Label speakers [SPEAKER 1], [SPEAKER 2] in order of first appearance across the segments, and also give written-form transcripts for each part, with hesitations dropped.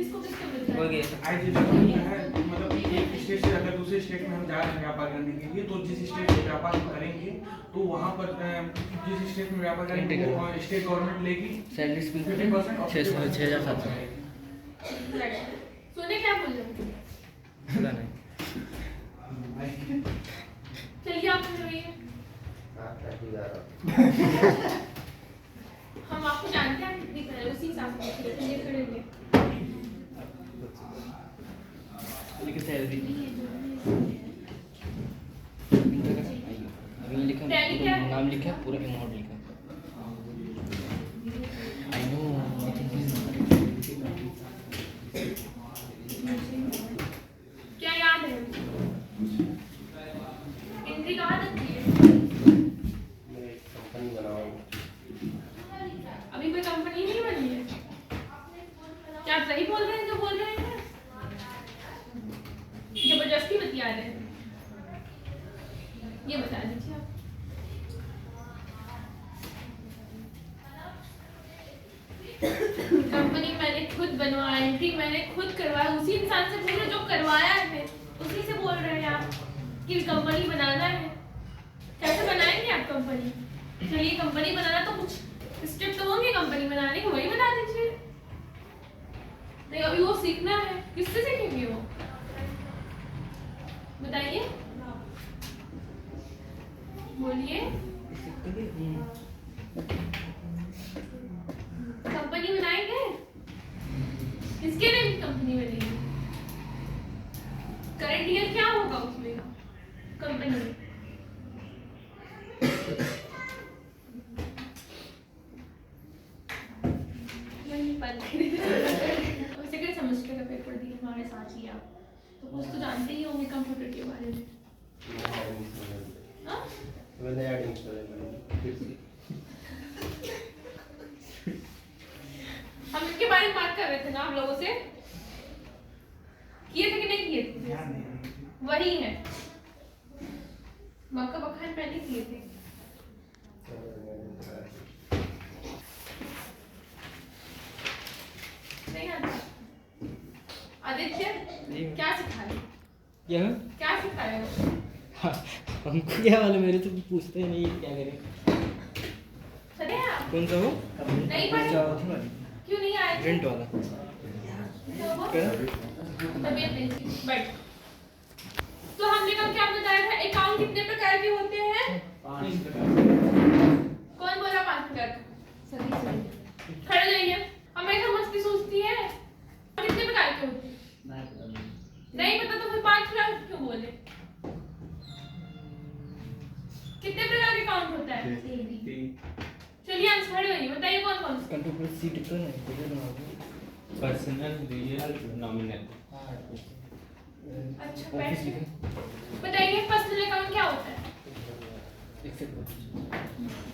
[SPEAKER 1] किसको किसको मिलता है?
[SPEAKER 2] आज है मतलब एक स्टेट से अगर दूसरे स्टेट में हम जा रहे हैं व्यापार करने के लिए, तो जिस स्टेट से व्यापार हम करेंगे तो वहाँ पर जिस स्टेट में व्यापार करेंगे वो स्टेट गवर्नमेंट लेगी
[SPEAKER 3] सैलरी
[SPEAKER 2] 50% और
[SPEAKER 3] 6,700।
[SPEAKER 1] सुने क्या बोल रहे हो?
[SPEAKER 3] पता नहीं।
[SPEAKER 1] चलिए आप सुनिए। हम आपको जानते हैं कितनी पहले उसी हिसाब से चलिए खड़े हुए।
[SPEAKER 3] लेकिन सैलरी अभी लिखा, नाम लिखा, पूरा अमाउंट लिखा। आई नो
[SPEAKER 1] क्या याद है? इंद्री कहाँ तक की है?
[SPEAKER 4] कंपनी बनाओ।
[SPEAKER 1] अभी कोई कंपनी नहीं बनी है। क्या आप सही बोल रहे हैं जो बोल रहे हैं? जबरदस्ती बतिया रहे हैं, ये बता दीजिए आप। कंपनी मैंने खुद बनवाई, एंट्री मैंने खुद करवाया, उसी इंसान से पूछो जो करवाया है, उसी से बोल रहे हैं आप कि कंपनी बनाना है। कैसे बनाएंगे आप कंपनी? चलिए कंपनी बनाना तो कुछ स्टेप तो होंगे कंपनी बनाने के, वही बना दीजिए। नहीं अभी वो सीखना है, किससे सीखेंगे वो बताइए, बोलिए। कंपनी बनाएंगे, किसके लिए कंपनी बनेगी? करंट ईयर क्या होगा उसमें कंपनी में? सेकंड सेमेस्टर का पेपर दिए हमारे साथ ही आप, तो कुछ तो जानते ही होंगे कंप्यूटर के बारे में।
[SPEAKER 4] मैंने ऐड इंस्टॉल फिर से।
[SPEAKER 1] हम इसके बारे में बात कर रहे थे ना आप लोगों से, किए थे कि नहीं किए थे? वही है मक्का बखान पहले किए थे। नहीं आता आदित्य, क्या सिखाए? क्या सिखाए हो?
[SPEAKER 3] हमको क्या वाला, मेरे तो पूछते ही नहीं क्या करें।
[SPEAKER 1] चले आप
[SPEAKER 3] कौन सा हो?
[SPEAKER 1] नहीं पढ़े? क्यों नहीं आए थे?
[SPEAKER 3] रेंट वाला
[SPEAKER 1] तबीयत नहीं थी, बैठ। तो हमने कल क्या बताया था, अकाउंट कितने प्रकार के होते हैं?
[SPEAKER 2] 5
[SPEAKER 1] कौन बोला 5 प्रकार का? सही खड़े रहिए। हमेशा मस्ती सोचती है। कितने प्रकार के होते हैं? नहीं पता तो फिर 5 प्रकार क्यों बोले? कितने प्रकार के अकाउंट होता है? चलिए आंसर खड़े होइए, बताइए कौन कौन से?
[SPEAKER 3] कंट्रोल सी टिक नहीं,
[SPEAKER 5] पर्सनल, रियल, नॉमिनल।
[SPEAKER 1] अच्छा बैठिए, बताइए पर्सनल अकाउंट क्या होता है?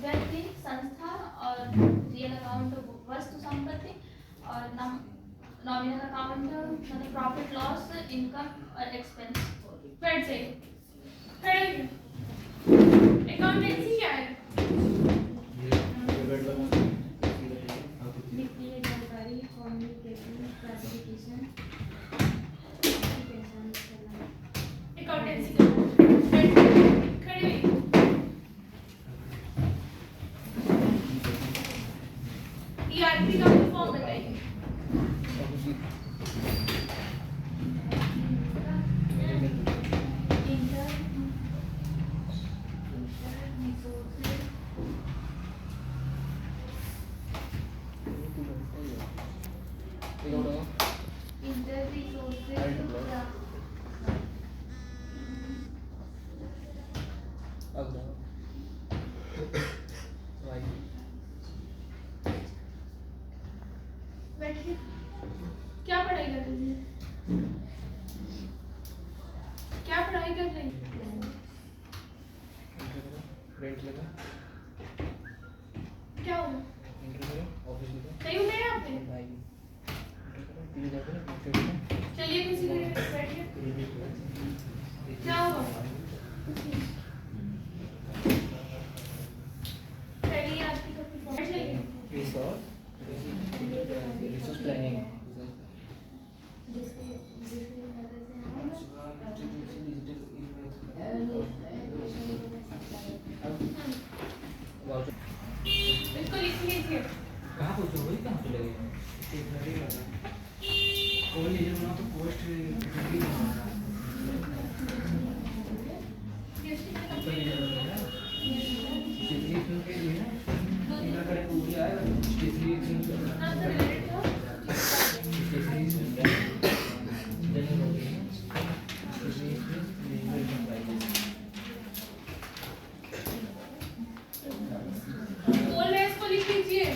[SPEAKER 6] व्यक्ति, संस्था, और रियल अकाउंट वस्तु संपत्ति, और नॉमिनल अकाउंट मतलब प्रॉफिट लॉस, इनकम और एक्सपेंस।
[SPEAKER 1] बैठ जाइए, खड़े होइए। अकाउंटेंसी क्या है?
[SPEAKER 6] वित्तीय जानकारी, कम्युनिकेशन, क्लासिफिकेशन,
[SPEAKER 1] अकाउंटेंसी क्या है? खड़े होइए। ईआरपी का फॉर्म बताइए। बैठिए, क्या पढ़ाई कर रही है? क्या पढ़ाई कर रही है?
[SPEAKER 3] रेंट लगा,
[SPEAKER 1] क्या हुआ?
[SPEAKER 3] ऑफिस में
[SPEAKER 1] सही बताया आपने? चलिए किसी के बैठिए। क्या हुआ? पहली आपकी कभी बैठ जाइए।
[SPEAKER 3] रिसोर्स प्लानिंग,
[SPEAKER 2] कोई ये बना तो पोस्ट भी
[SPEAKER 1] बोल रहे इसको लिख लीजिए।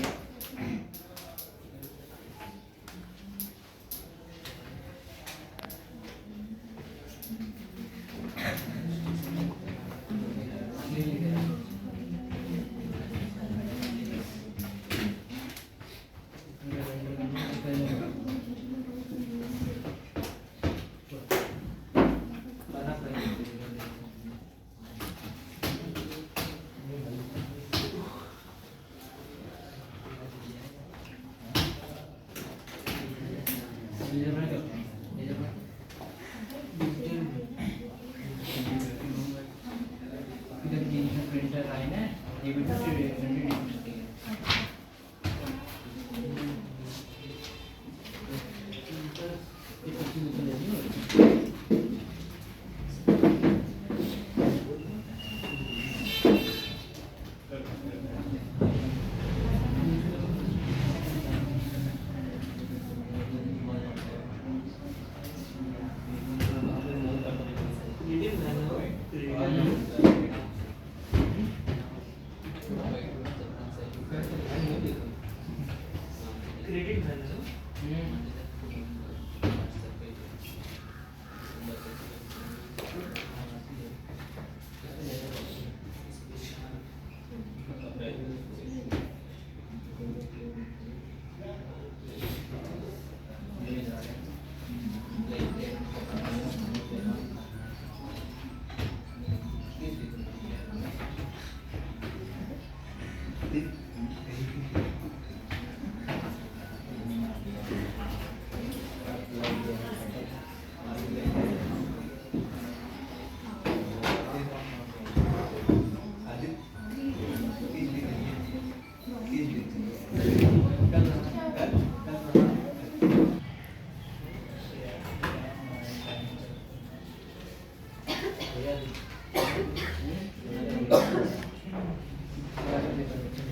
[SPEAKER 3] प्रिंटर आई ना ये भी क्रेडिट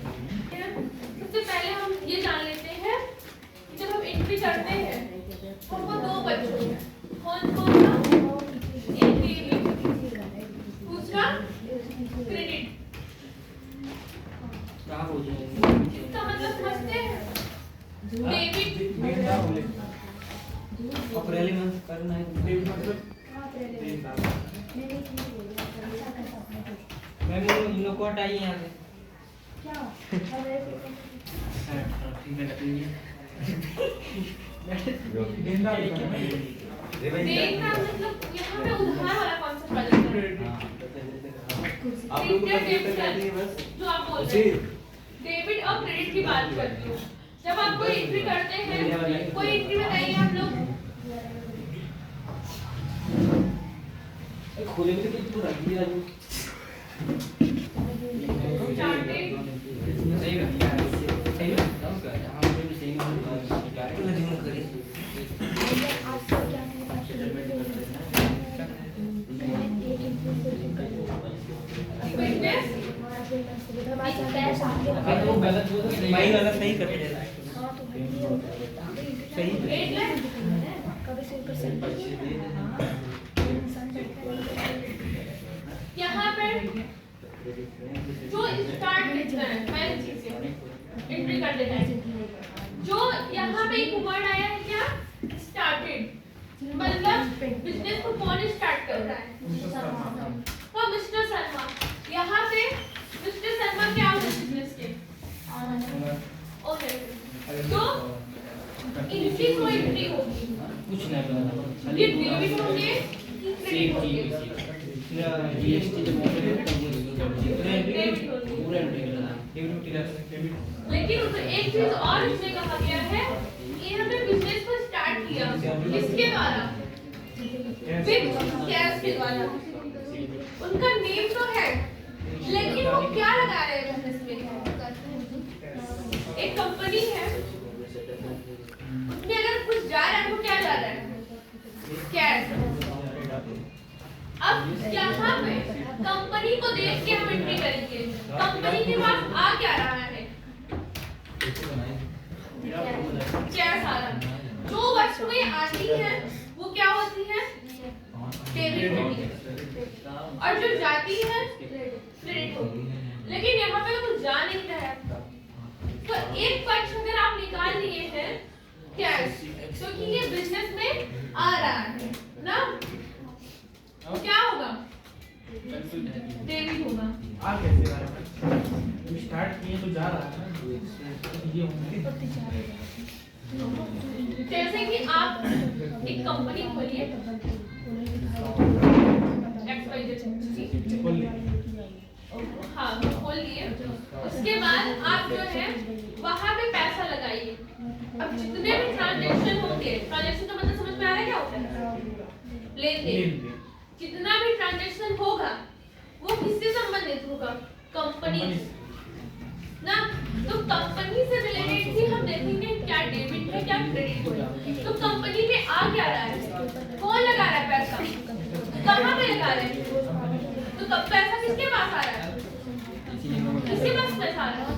[SPEAKER 1] सबसे पहले हम ये जान लेते हैं कि जब हम एंट्री करते हैं हमको दो बच्चों हैं। कौन कौन सा? एक डेबिट, दूसरा क्रेडिट। इसका मतलब समझते हैं? डेबिट
[SPEAKER 3] अप्रैल मंथ करना है मैं भी इन लोग को हटाइए यहाँ से
[SPEAKER 2] गेंदा
[SPEAKER 1] देखना मतलब यहाँ पे उधार वाला कॉन्सेप्ट आ जाता है।
[SPEAKER 4] आप लोग को
[SPEAKER 1] Credit
[SPEAKER 4] तकलीफ
[SPEAKER 1] debit
[SPEAKER 4] करती है बस
[SPEAKER 1] जो आप बोल रहे हैं डेबिट और क्रेडिट की बात करती हूँ। जब आप कोई एंट्री करते हैं कोई एंट्री बताइए आप लोग।
[SPEAKER 3] खोले में तो कुछ रख दिया
[SPEAKER 1] स्टार्टेड
[SPEAKER 3] सही है सही है हम भी सही है
[SPEAKER 1] फिटनेस
[SPEAKER 3] वो गलत वो तो सही भाई वाला सही कर सही
[SPEAKER 1] 8 लाख यहाँ पर जो स्टार्ट लिखना है पहली चीज से एंट्री कर देना है। जो यहाँ पे एक वर्ड आया है क्या स्टार्टेड मतलब बिजनेस को कौन स्टार्ट कर रहा है तो मिस्टर शर्मा। यहाँ पे मिस्टर शर्मा क्या होगा बिजनेस के ओके तो इनकी कोई एंट्री होगी
[SPEAKER 3] कुछ नहीं
[SPEAKER 1] ये डेबिट होंगे कि क्रेडिट होंगे
[SPEAKER 3] जीएसटी जब पूरा
[SPEAKER 1] लेकिन उसमें एक चीज और इसमें कहा गया है इन्होंने बिजनेस को स्टार्ट किया किसके द्वारा विद कैश के द्वारा। उनका नेम तो है लेकिन वो क्या लगा रहे हैं बिजनेस में। एक कंपनी है उसमें अगर कुछ कंपनी को देख के हम एंट्री करेंगे। कंपनी के पास आ क्या रहा है, कैश आ रहा है। जो वस्तुएं आती हैं वो क्या होती है, डेबिट होती है, और जो जाती है क्रेडिट होती है। लेकिन यहाँ पे तो कुछ जा नहीं रहा है, तो एक पक्ष अगर आप निकाल लिए हैं कैश, क्योंकि ये बिजनेस में आ रहा है ना, क्या होगा, डेबिट होगा।
[SPEAKER 2] आ कैसे रहा है, स्टार्ट किए तो जा रहा है ना, ये होंगे।
[SPEAKER 1] जैसे कि आप एक कंपनी खोलिए, हाँ खोल लिए, उसके बाद आप जो है वहां पे पैसा लगाइए। अब जितने भी ट्रांजैक्शन होंगे, ट्रांजैक्शन का मतलब समझ में आ रहा है क्या होता है, लेन देन। जितना भी ट्रांजैक्शन होगा वो किससे संबंधित होगा, कंपनी ना। तो कंपनी से रिलेटेड ही हम देखेंगे क्या डेबिट है क्या क्रेडिट है। तो कंपनी में आ क्या रहा है, कौन लगा रहा है पैसा, कहाँ पे लगा रहे हैं, तो कब पैसा किसके पास आ रहा है, किसके पास पैसा आ रहा है,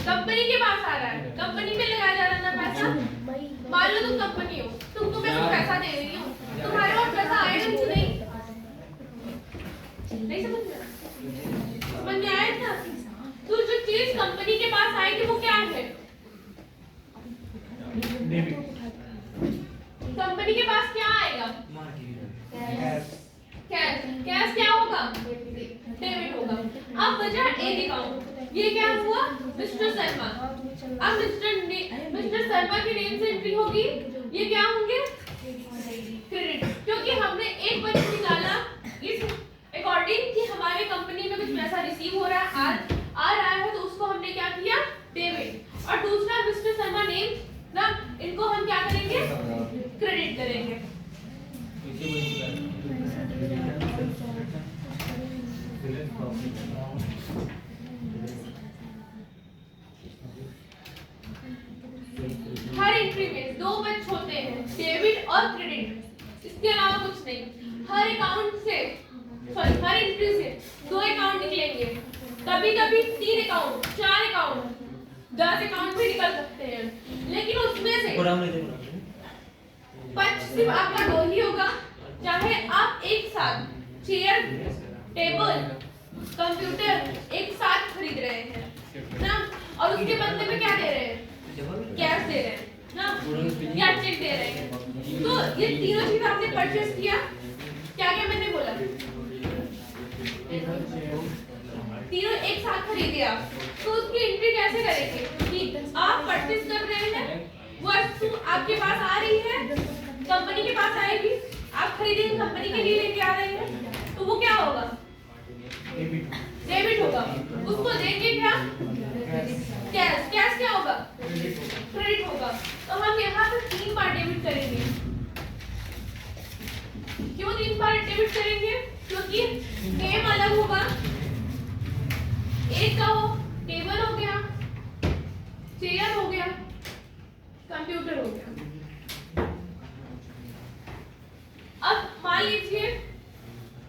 [SPEAKER 1] कंपनी के पास आ रहा है। कंपनी में लगाया जा रहा है ना पैसा। मान लो तुम कंपनी हो, तुमको मैं कुछ पैसा दे रही हूँ, तुम्हारे पास पैसा आएगा कि नहीं, नहीं समझ में आया था। तो जो चीज कंपनी के पास आएगी वो क्या है, कंपनी के पास क्या आएगा, कैश। कैश क्या होगा, डेबिट होगा। अब बचा एक अकाउंट, ये क्या हुआ, मिस्टर शर्मा। अब मिस्टर शर्मा के नेम से एंट्री होगी, ये क्या होंगे, क्रेडिट, क्योंकि हमने एक बचत निकाला इस अकॉर्डिंग कि हमारे कंपनी में कुछ पैसा रिसीव हो रहा है, आ रहा है, तो उसको हमने क्या किया, डेबिट। और दूसरा मिस्टर शर्मा नेम ना, इनको हम क्या करेंगे, क्रेडिट करेंगे। हर एंट्री में दो पक्ष होते हैं, डेबिट और क्रेडिट, इसके अलावा कुछ नहीं। हर अकाउंट से हर एंट्री से दो अकाउंट निकलेंगे, कभी कभी 3 अकाउंट, 4 अकाउंट, 10 अकाउंट भी निकल सकते हैं। लेकिन उसमें से पक्ष सिर्फ आपका 2 ही होगा, चाहे आप एक साथ चेयर, टेबल, कंप्यूटर एक साथ खरीद रहे हैं ना, और उसके बदले में क्या दे रहे हैं, कैश दे रहे हैं ना, या चेक दे रहे हैं। तो ये तीनों चीज आपने परचेस किया, क्या क्या मैंने बोला, तीनों एक साथ खरीदे आप, तो उसकी एंट्री कैसे करेंगे कि आप परचेस कर रहे हैं, वस्तु आपके पास आ रही है, कंपनी के पास आएगी, आप खरीदेंगे, कंपनी के लिए लेके आ रहे हैं, तो वो क्या होगा, डेबिट होगा। उसको देंगे क्या, कैश। कैश क्या होगा, क्रेडिट होगा। तो हम यहाँ पर 3 बार डेबिट करेंगे। क्यों 3 बार डेबिट करेंगे, क्योंकि नेम अलग होगा, एक का हो, टेबल हो गया, चेयर हो गया, कंप्यूटर हो गया। अब मान लीजिए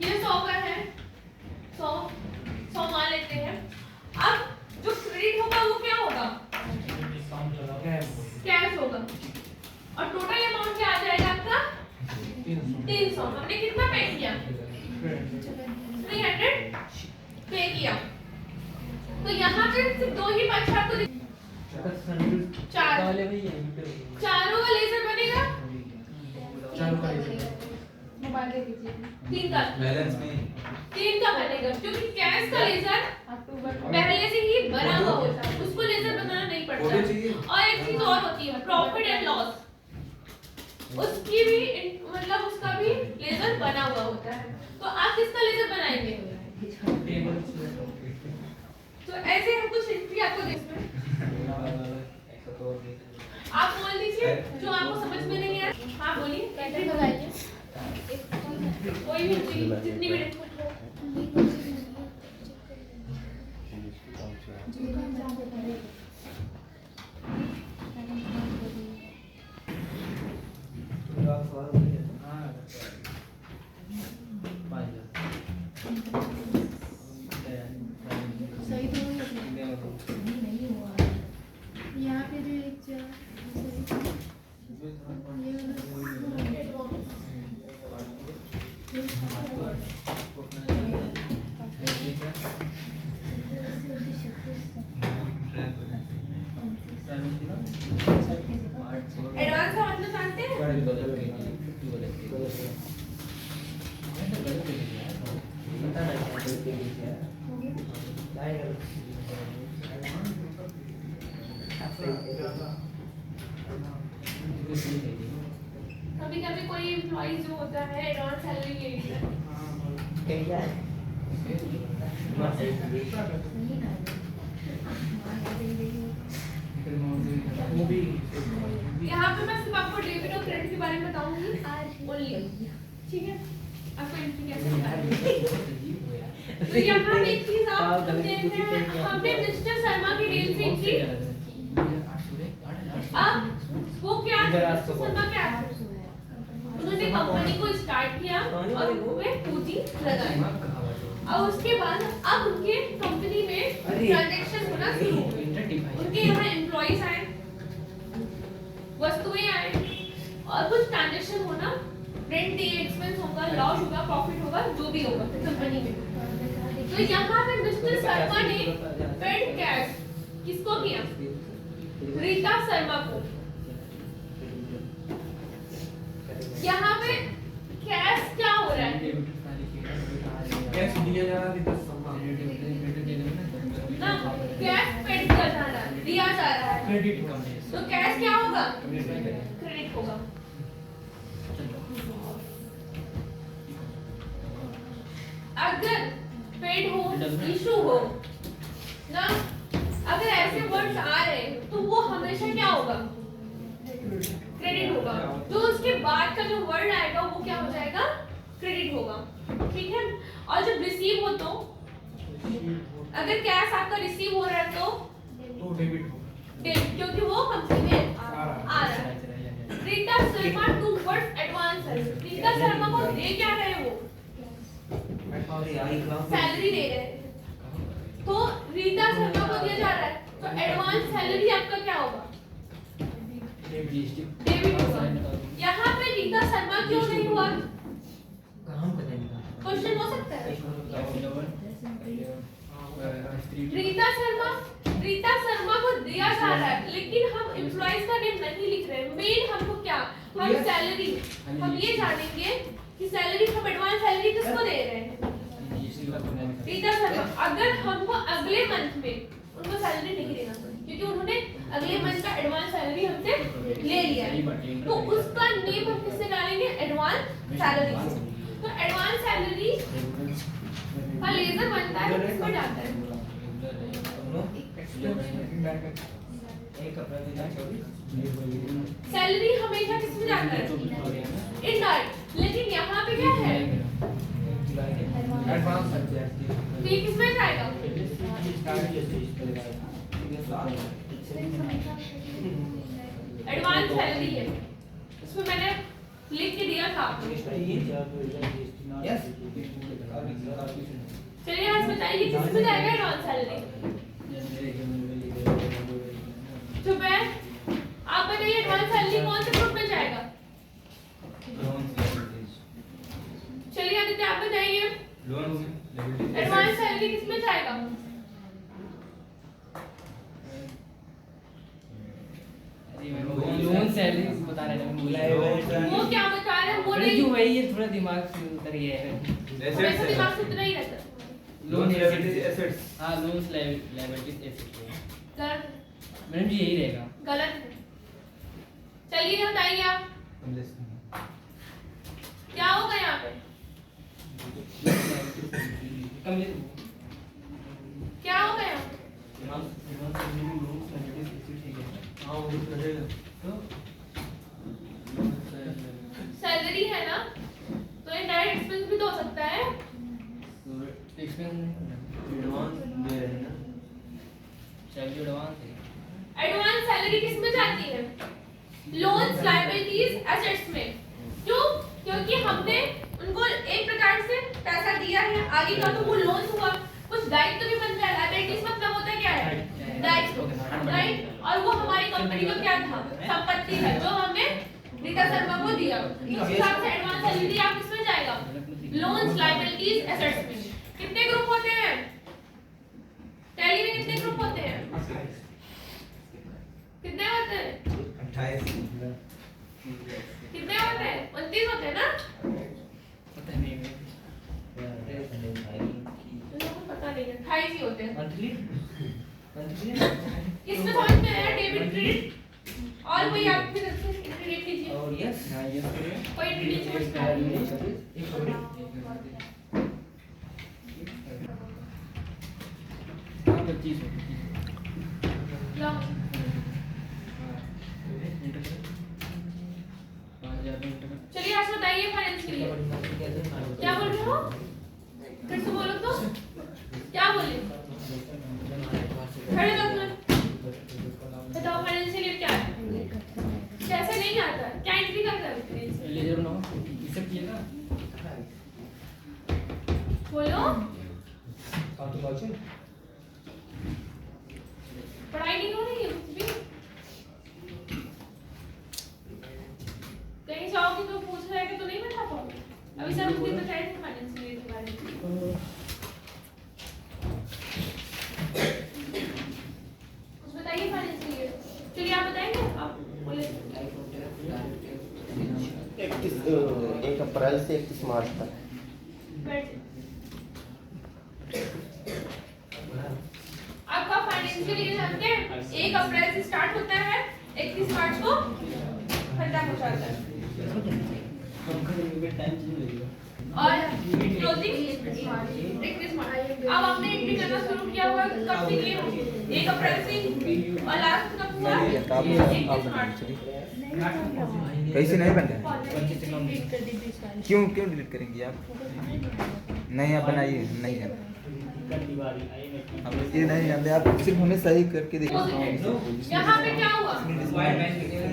[SPEAKER 1] ये 100 का है, 100 मान लेते हैं। अब जो क्रेडिट होगा वो क्या होगा, कैश होगा, और टोटल अमाउंट क्या आ जाएगा आपका, 300। हमने कितना पे किया, 300 पे किया। तो यहाँ पे सिर्फ 2 ही पक्ष आपको चारों का लेजर बनेगा, 3 का
[SPEAKER 4] बैलेंस नहीं,
[SPEAKER 1] 3 का बनेगा, क्योंकि कैश का लेजर पहले से ही बना हुआ होता है, उसको लेजर बनाना नहीं पड़ता। और एक चीज और होती है, प्रॉफिट एंड लॉस, उसकी भी मतलब उसका भी लेजर बना हुआ होता है। तो आप किसका लेजर बनाएंगे, तो ऐसे हम कुछ एंट्री आपको देखते आप बोल दीजिए जो आपको समझ में नहीं आया। हाँ बोलिए, कैसे बताइए, कोई भी जितनी भी एडवांस का मतलब जानते हैं? कभी कभी कोई एम्प्लॉय जो होता है एडवांस सैलरी ले लेता है। यहाँ पे मैं सिर्फ आपको डेबिट और क्रेडिट के बारे में बताऊंगी ओनली, ठीक है? आपको एंट्री कैसे करनी है। तो यहाँ एक चीज आप देखते हैं, हमने मिस्टर शर्मा की डील से एंट्री, अब वो क्या शर्मा क्या है? उन्होंने कंपनी को स्टार्ट किया और उनमें पूंजी लगाई और उसके बाद अब उनके कंपनी में ट्रांजैक्शन होना शुरू हो गए। उनके यहाँ एम्प्लॉइज आए, वस्तुएं आए और कुछ ट्रांजैक्शन होना, रेंट दिए, एक्सपेंस होगा, लॉस होगा, प्रॉफिट होगा, जो भी होगा कंपनी में। तो यहाँ पे मिस्टर शर्मा ने पेड कैश किसको किया? रीता शर्मा को। यहाँ पे कैश क्या हो रहा है?
[SPEAKER 2] कैश दिया जा रहा है
[SPEAKER 1] ना, कैश पेड किया जा रहा है, दिया जा रहा है।
[SPEAKER 2] क्रेडिट
[SPEAKER 1] तो कैश क्या होगा? क्रेडिट होगा। अगर पेड हो, इशू हो ना, अगर ऐसे वर्ड्स आ रहे हैं तो वो हमेशा क्या होगा? क्रेडिट होगा। तो उसके बाद का जो वर्ड आएगा वो क्या हो जाएगा? क्रेडिट होगा, ठीक है? और जब रिसीव हो तो अगर कैश आपका रिसीव हो रहा है तो
[SPEAKER 2] डेबिट होगा,
[SPEAKER 1] डेबिट, क्योंकि वो कंपनी में आ रहा है। Rita Sharma towards advance है। रीता शर्मा को दे क्या रहे हैं? वो सैलरी दे रहे हैं। तो रीता शर्मा को दिया जा रहा है तो एडवांस सैलरी आपका क्या होगा? डेबिट होगा। यहाँ पे रीता शर्मा क्यों नहीं हुआ? क्वेश्चन हो सकता है। रीता शर्मा को दिया जा रहा है लेकिन हम एम्प्लॉइज का नेम नहीं लिख रहे हैं। मेन हमको क्या, हम सैलरी, हम ये जानेंगे कि सैलरी, हम एडवांस सैलरी किसको दे रहे हैं? रीता शर्मा। अगर हमको अगले मंथ में उनको सैलरी नहीं देना क्योंकि उन्होंने अगले मंथ का एडवांस सैलरी हमसे ले लिया है, तो उसका नेम हम किससे डालेंगे? Advance salary. तो एडवांस सैलरी का लेजर बनता है, किसको जाता है? सैलरी हमेशा किसमें जाता है? इनडायरेक्ट। लेकिन यहाँ पे क्या है?
[SPEAKER 2] एडवांस
[SPEAKER 1] तो ये किसमें जाएगा? एडवांस सैलरी है, इसमें मैंने लिख के दिया था। चलिए आज बताइए किसमें जाएगा एडवांस सैलरी? तो मैं आप बताइए एडवांस सैलरी कौन से ग्रुप में जाएगा? चलिए आदित्य आप बताइए एडवांस सैलरी किसमें जाएगा?
[SPEAKER 3] लोन सैलरी बता रहे हैं, बोला है
[SPEAKER 1] वो क्या बता रहे हैं? वो
[SPEAKER 3] अरे
[SPEAKER 1] नहीं,
[SPEAKER 3] जो वही है, थोड़ा दिमाग से उतर गया है।
[SPEAKER 1] वैसे दिमाग से उतना ही रहता।
[SPEAKER 3] Loan
[SPEAKER 4] assets.
[SPEAKER 3] हाँ, लोन्स लायबिलिटीज एसेट्स।
[SPEAKER 1] गलत,
[SPEAKER 3] मैडम जी यही रहेगा।
[SPEAKER 1] गलत है। चलिए बताइए आप क्या होगा यहाँ पे? क्या होगा यहाँ पे? सैलरी है ना, तो इनडायरेक्ट एक्सपेंस भी तो हो सकता है। एडवांस सैलरी किस में जाती है? लोन्स, लायबिलिटीज, एसेट्स में। क्यों? क्योंकि हमने उनको एक प्रकार से पैसा दिया है, आगे का तो वो लोन हुआ, कुछ दायित्व भी बनता है। लायबिलिटीज मतलब होता है क्या है? दायित्व, राइट? और वो हमारी कंपनी का क्या था? संपत्ति है जो हमें एंट्री का सर्वर को दिया, उस हिसाब से एडवांस सैलरी आप किसमें जाएगा? लोन्स, लायबिलिटीज, एसेट्स में। कितने ग्रुप होते हैं टैली में? कितने ग्रुप होते हैं? कितने होते हैं?
[SPEAKER 4] 28
[SPEAKER 1] कितने होते हैं? 29 होते हैं ना?
[SPEAKER 3] पता नहीं
[SPEAKER 1] पता नहीं है, 28 ही होते हैं।
[SPEAKER 3] मंथली
[SPEAKER 1] इसमें समझ में आया डेबिट क्रेडिट? और कोई आप भी क्रेडिट कीजिए।
[SPEAKER 3] और यस हां यस
[SPEAKER 1] कोई क्रेडिट समझ
[SPEAKER 3] हां 25
[SPEAKER 1] क्या?
[SPEAKER 3] 5000 इंटर
[SPEAKER 1] चलिए आज बताइए फाइनेंस के लिए क्या बोल रहे हो? फिर से बोलो तो क्या बोले? खड़े हो तुम। बताओ फाइनेंस के लिए क्या है? कैसे नहीं आता? क्या एंट्री कर रहा है?
[SPEAKER 3] लेजर बनाओ ये सब किया ना
[SPEAKER 1] बोलो। पढ़ाई नहीं हो रही है कुछ भी? कहीं जाओगे तो पूछ रहे कि तो नहीं बता पाओगे। अभी सब कुछ बताए थे फाइनेंस के बारे में। कुछ बताइए फाइनेंस के लिए। चलिए आप बताएंगे, आप बोले।
[SPEAKER 4] 1 अप्रैल से 31 मार्च तक।
[SPEAKER 1] बैठ। आपका फाइनेंस के लिए जानते हैं 1 अप्रैल से स्टार्ट होता है, 31 मार्च को खत्म हो जाता है।
[SPEAKER 3] हम करेंगे में टाइम चेंज लगेगा
[SPEAKER 1] और क्लोजिंग 31 मार्च। अब आपने एंट्री करना शुरू किया हुआ कब से किए? 1 अप्रैल से और लास्ट कब हुआ? 31 मार्च।
[SPEAKER 7] कैसे नहीं बन रहा है? क्यों डिलीट करेंगे आप? नहीं आप बनाइए, नहीं है अब ये नहीं जानते आप, सिर्फ हमें सही करके देखिए।
[SPEAKER 1] यहाँ पे क्या हुआ?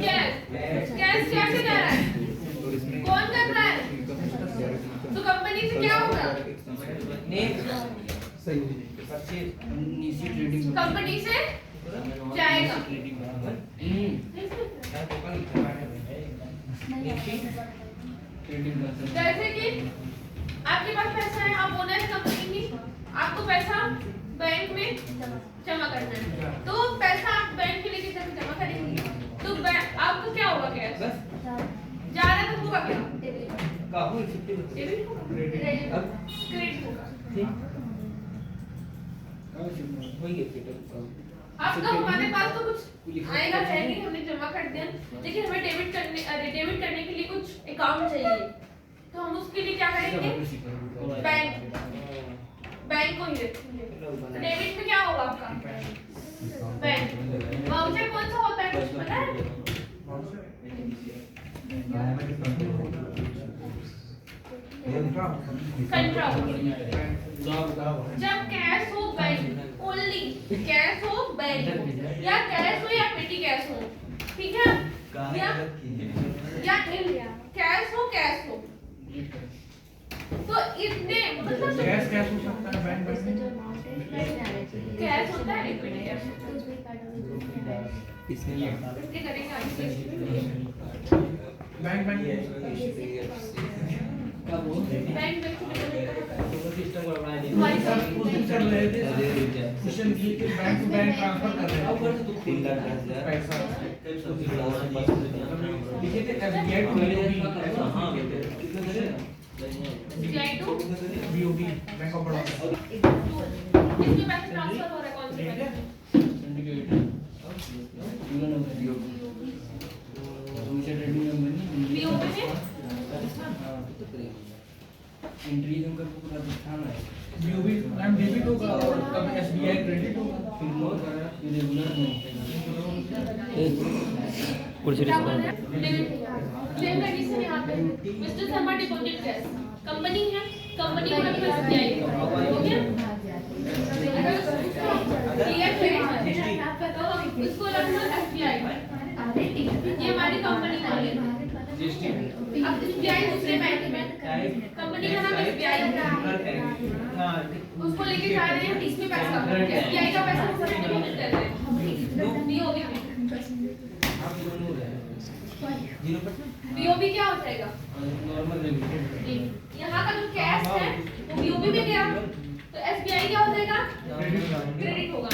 [SPEAKER 1] कैश कैसे जा रहा है? कौन कर रहा है? तो कंपनी से क्या होगा? कंपनी से जाएगा। जैसे कि आपके पास पैसा है, आप ओनर कंपनी की, आपको पैसा बैंक में जमा करना है, तो पैसा आप बैंक के लिए जमा करेंगे, तो आपको क्या होगा? कैश जा रहा है तो होगा क्या? डेबिट होगा, क्रेडिट होगा। अब तो हमारे पास तो कुछ आएगा है नहीं, हमने जमा कर दिया, लेकिन हमें डेबिट करने के लिए कुछ अकाउंट चाहिए, तो हम उसके लिए क्या करेंगे? बैंक को ही रखेंगे। तो डेबिट में क्या होगा आपका? बैंक। वाउचर कौन सा होता है कुछ पता है? कंट्रा। जब कैश हो बैंक, ओनली कैश हो बैंक हो, या कैश हो या पेटी कैश हो, ठीक है? या कैश हो तो इतने मतलब
[SPEAKER 2] कैश कैश हो सकता है, बैंक
[SPEAKER 1] कैश होता है, इक्विटी कैश होता है। इसके करेंगे आगे।
[SPEAKER 2] बैंक
[SPEAKER 1] बैंक
[SPEAKER 3] सिस्टम को बढ़ा दिया
[SPEAKER 1] हमारी
[SPEAKER 2] कर रहे थे क्वेश्चन की कि बैंक टू बैंक ट्रांसफर कर रहे हैं
[SPEAKER 4] 3 लाख 10,000
[SPEAKER 2] पैसा लिखे थे SBI to BOB bank of Baroda.
[SPEAKER 1] इसमें पैसे ट्रांसफर हो रहा है कौन से बैंक में?
[SPEAKER 3] सिंडिकेट यूनो नंबर दूसरा ट्रेडिंग नंबर नहीं
[SPEAKER 1] बीओबी में
[SPEAKER 3] एंट्री नंबर को पूरा दिखाना है।
[SPEAKER 2] बीओबी नाम डेबिट होगा और तब एसबीआई क्रेडिट होगा।
[SPEAKER 3] फिर रेगुलर नहीं
[SPEAKER 1] कुर्सी क्लेम कंडीशन यहाँ पे mister Sharma deposit cash company है, कंपनी को रखना एसबीआई हो गया। तो इसको रखना एसबीआई, ये हमारी कंपनी वाले। अब एसबीआई दूसरे बैंक में, कंपनी का नाम एसबीआई है, उसको लेके जा रहे हैं, इसमें पैसा एसबीआई का पैसा सब डिपॉजिट कर रहे हैं बीओबी में।
[SPEAKER 5] 0%।
[SPEAKER 1] बीओबी क्या हो जाएगा?
[SPEAKER 3] Normal limit.
[SPEAKER 1] यहाँ का जो कैश है वो बीओबी में गया, तो एसबीआई क्या हो जाएगा? क्रेडिट होगा।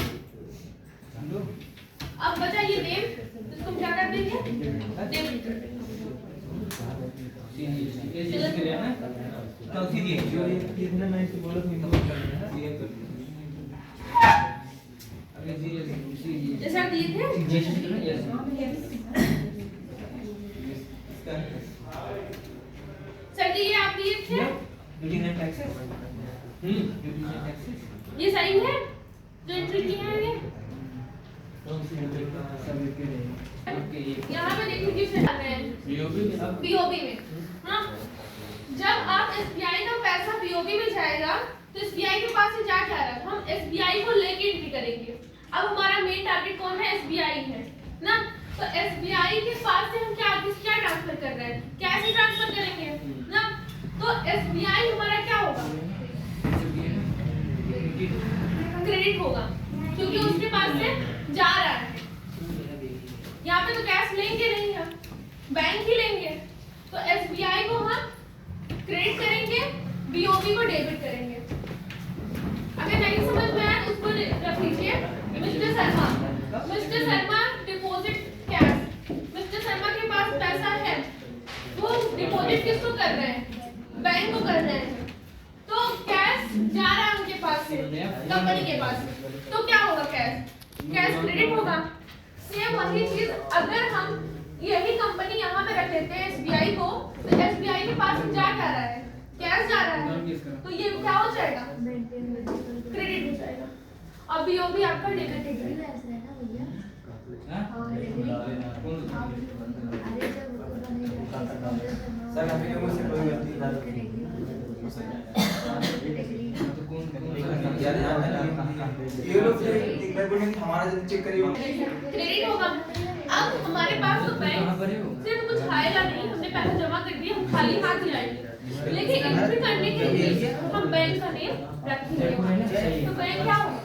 [SPEAKER 1] अब बचा ये देम, इसको हम क्या कर देंगे? डेबिट कर देंगे।
[SPEAKER 3] इतना मैं इसे बोला तो
[SPEAKER 1] जैसे आप दिए थे सर जी, ये आप दिए थे, ये सही है जो एंट्री की है ये? यहाँ पे देखिए किस आ रहे हैं बीओबी में, हाँ। जब आप एसबीआई का पैसा बीओबी में जाएगा तो एसबीआई के पास से जा क्या रहा है? हम एसबीआई को लेके एंट्री करेंगे। अब हमारा मेन टारगेट कौन है? एसबीआई है ना। तो एसबीआई के पास से हम क्या ट्रांसफर कर रहे हैं? कैश ही ट्रांसफर करेंगे ना। तो एसबीआई हमारा क्या होगा? क्रेडिट होगा, क्योंकि उसके पास से जा रहा है। यहाँ पे तो कैश लेंगे नहीं, हम बैंक ही लेंगे। तो एसबीआई को हम क्रेडिट करेंगे, बीओबी को डेबिट करेंगे। अगर नहीं समझ में आए उसको रख लीजिए। Mister Sharma deposit cash. Mister Sharma के पास पैसा है, वो डिपॉजिट किसको कर रहे हैं? बैंक को कर रहे हैं। तो कैश जा रहा है उनके पास से, कंपनी के पास। तो क्या होगा? कैश क्रेडिट होगा। सेम वही चीज अगर हम यही कंपनी यहाँ पे रख लेते हैं एसबीआई को, तो एसबीआई के पास जा क्या रहा है? कैश जा रहा है, तो ये क्या हो जाएगा? क्रेडिट हो जाएगा। और बीओबी आपका डेबिट हो जाएगा।
[SPEAKER 7] सर अभी लोगों से कोई गलती नहीं ये लोग एक बार बोलेंगे हमारा जब चेक करिए
[SPEAKER 1] क्रेडिट होगा। अब हमारे पास तो बैंक से तो कुछ आएगा नहीं, हमने पैसा जमा कर दिया, हम खाली हाथ ही आएंगे। लेकिन एंट्री करने के लिए हम बैंक का नेम रखेंगे। तो बैंक क्या होगा?